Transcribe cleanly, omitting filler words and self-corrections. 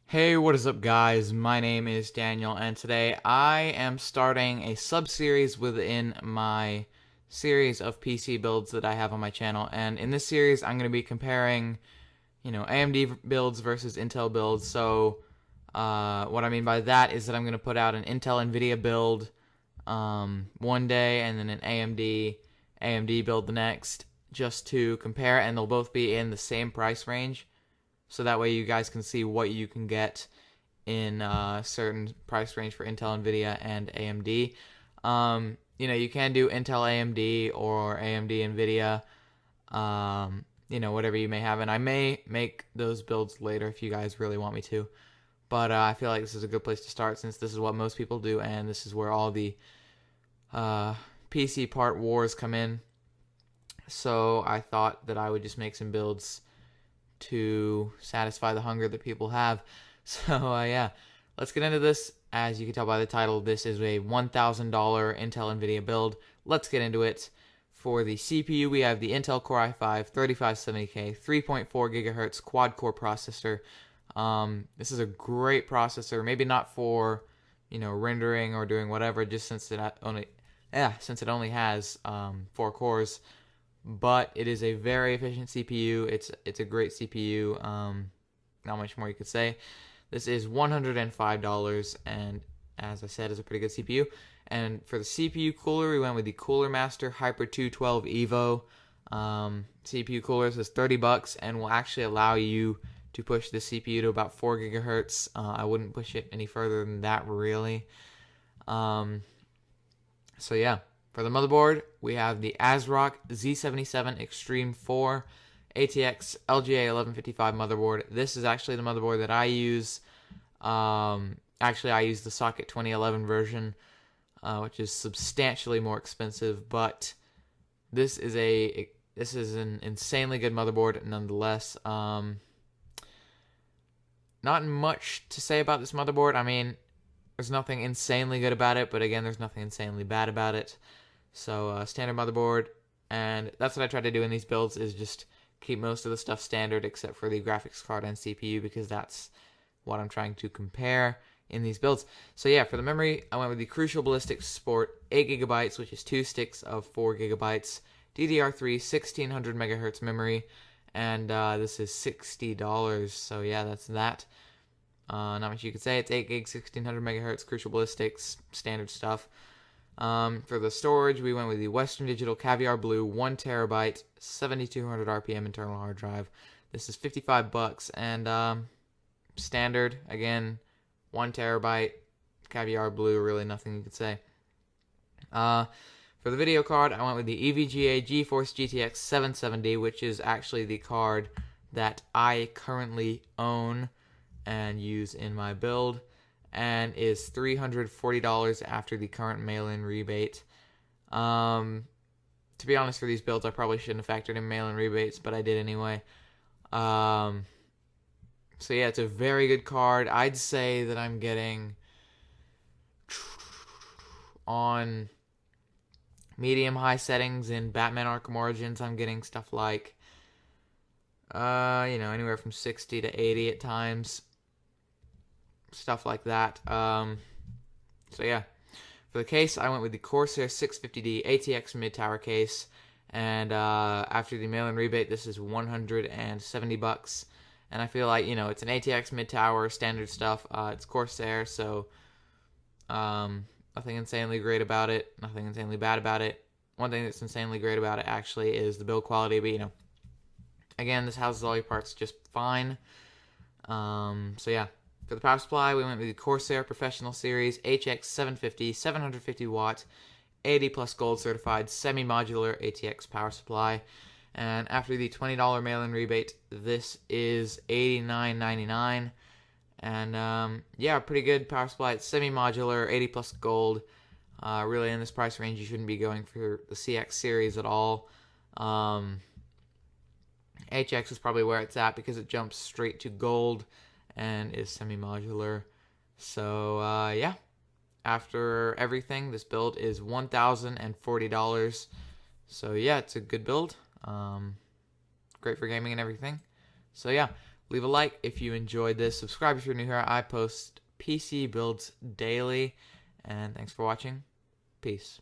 Hey, what is up guys? My name is Daniel and today I am starting a sub-series within my series of PC builds that I have on my channel, and in this series I'm going to be comparing, AMD builds versus Intel builds. So what I mean by that is that I'm going to put out an Intel-Nvidia build one day and then an AMD build the next, just to compare, and they'll both be in the same price range. So that way you guys can see what you can get in a certain price range for Intel, Nvidia, and AMD. You can do Intel AMD or AMD Nvidia, whatever you may have. And I may make those builds later if you guys really want me to. But I feel like this is a good place to start since this is what most people do, and this is where all the PC part wars come in. So I thought that I would just make some builds to satisfy the hunger that people have. So yeah, let's get into this. As you can tell by the title, this is a $1,000 Intel Nvidia build. Let's get into it. For the CPU, we have the Intel Core i5 3570K 3.4 gigahertz quad core processor. This is a great processor. Maybe not for rendering or doing whatever, just since it only has 4 cores. But it is a very efficient CPU. It's a great CPU. Not much more you could say. This is $105, and as I said, is a pretty good CPU. And for the CPU cooler, we went with the Cooler Master Hyper 212 Evo. CPU cooler is $30 and will actually allow you to push the CPU to about 4 gigahertz. I wouldn't push it any further than that, really. So yeah. For the motherboard, we have the ASRock Z77 Extreme 4 ATX LGA 1155 motherboard. This is actually the motherboard that I use. Actually, I use the Socket 2011 version, which is substantially more expensive, but this is an insanely good motherboard nonetheless. Not much to say about this motherboard. I mean, there's nothing insanely good about it, but again, there's nothing insanely bad about it. So standard motherboard, and that's what I try to do in these builds, is just keep most of the stuff standard except for the graphics card and CPU, because that's what I'm trying to compare in these builds. So yeah, for the memory, I went with the Crucial Ballistics Sport 8GB, which is 2 sticks of 4GB, DDR3 1600 megahertz memory, and this is $60. So yeah, that's that. Not much you could say. It's 8 gig, 1600 megahertz, Crucial Ballistics, standard stuff. For the storage, we went with the Western Digital Caviar Blue 1TB, 7200 RPM internal hard drive. This is $55, and standard, again, 1TB, Caviar Blue, really nothing you could say. For the video card, I went with the EVGA GeForce GTX 770, which is actually the card that I currently own and use in my build, and is $340 after the current mail-in rebate. To be honest, for these builds, I probably shouldn't have factored in mail-in rebates, but I did anyway. So yeah, it's a very good card. I'd say that I'm getting, on medium-high settings in Batman Arkham Origins, I'm getting stuff like, anywhere from 60 to 80 at times. Stuff like that. So yeah, for the case, I went with the Corsair 650D ATX mid-tower case, and after the mail-in rebate, this is $170, and I feel like, it's an ATX mid-tower, standard stuff. It's Corsair, so nothing insanely great about it, nothing insanely bad about it. One thing that's insanely great about it, actually, is the build quality, but, again, this houses all your parts just fine. So yeah. For the power supply, we went with the Corsair Professional Series HX750 750 watt 80 plus gold certified semi-modular ATX power supply, and after the $20 mail-in rebate, this is $89.99. And yeah, pretty good power supply. It's semi-modular, 80 plus gold. Really, in this price range, you shouldn't be going for the CX series at all. HX is probably where it's at because it jumps straight to gold and is semi-modular. So yeah, after everything, this build is $1,040. So yeah, it's a good build. Great for gaming and everything. So yeah, leave a like if you enjoyed this. Subscribe if you're new here. I post PC builds daily. And thanks for watching. Peace.